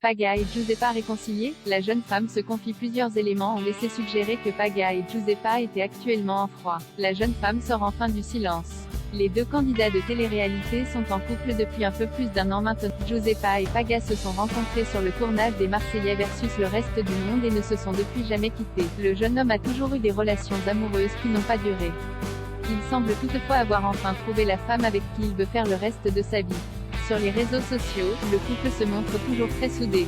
Paga et Giuseppa réconciliés. La jeune femme se confie. Plusieurs éléments ont laissé suggérer que Paga et Giuseppa étaient actuellement en froid. La jeune femme sort enfin du silence. Les deux candidats de télé-réalité sont en couple depuis un peu plus d'1 an maintenant. Giuseppa et Paga se sont rencontrés sur le tournage des Marseillais versus le reste du monde et ne se sont depuis jamais quittés. Le jeune homme a toujours eu des relations amoureuses qui n'ont pas duré. Il semble toutefois avoir enfin trouvé la femme avec qui il veut faire le reste de sa vie. Sur les réseaux sociaux, le couple se montre toujours très soudé.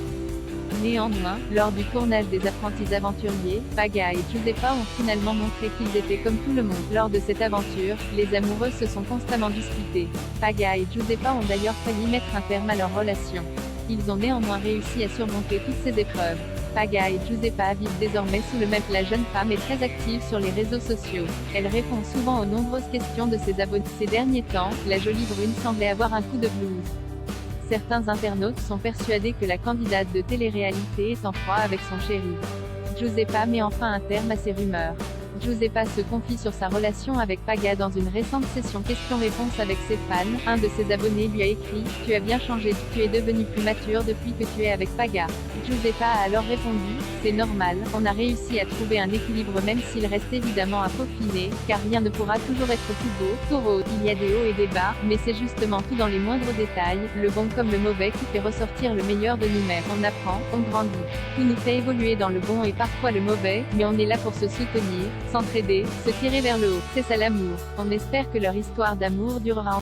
Néanmoins, lors du tournage des Apprentis Aventuriers, Paga et Giuseppa ont finalement montré qu'ils étaient comme tout le monde. Lors de cette aventure, les amoureux se sont constamment disputés. Paga et Giuseppa ont d'ailleurs failli mettre un terme à leur relation. Ils ont néanmoins réussi à surmonter toutes ces épreuves. Paga et Giuseppa vivent désormais sous le même. La jeune femme est très active sur les réseaux sociaux. Elle répond souvent aux nombreuses questions de ses abonnés. Ces derniers temps, la jolie brune semblait avoir un coup de blues. Certains internautes sont persuadés que la candidate de télé-réalité est en froid avec son chéri. Giuseppa met enfin un terme à ces rumeurs. Giuseppa se confie sur sa relation avec Paga dans une récente session questions-réponses avec ses fans. Un de ses abonnés lui a écrit « Tu as bien changé, tu es devenu plus mature depuis que tu es avec Paga ». Giuseppa a alors répondu « C'est normal, on a réussi à trouver un équilibre même s'il reste évidemment à peaufiner, car rien ne pourra toujours être tout beau, tout rose. Il y a des hauts et des bas, mais c'est justement tout dans les moindres détails, le bon comme le mauvais qui fait ressortir le meilleur de nous-mêmes. On apprend, on grandit. Tout nous fait évoluer dans le bon et parfois le mauvais, mais on est là pour se soutenir, s'entraider, se tirer vers le haut. C'est ça l'amour. On espère que leur histoire d'amour durera.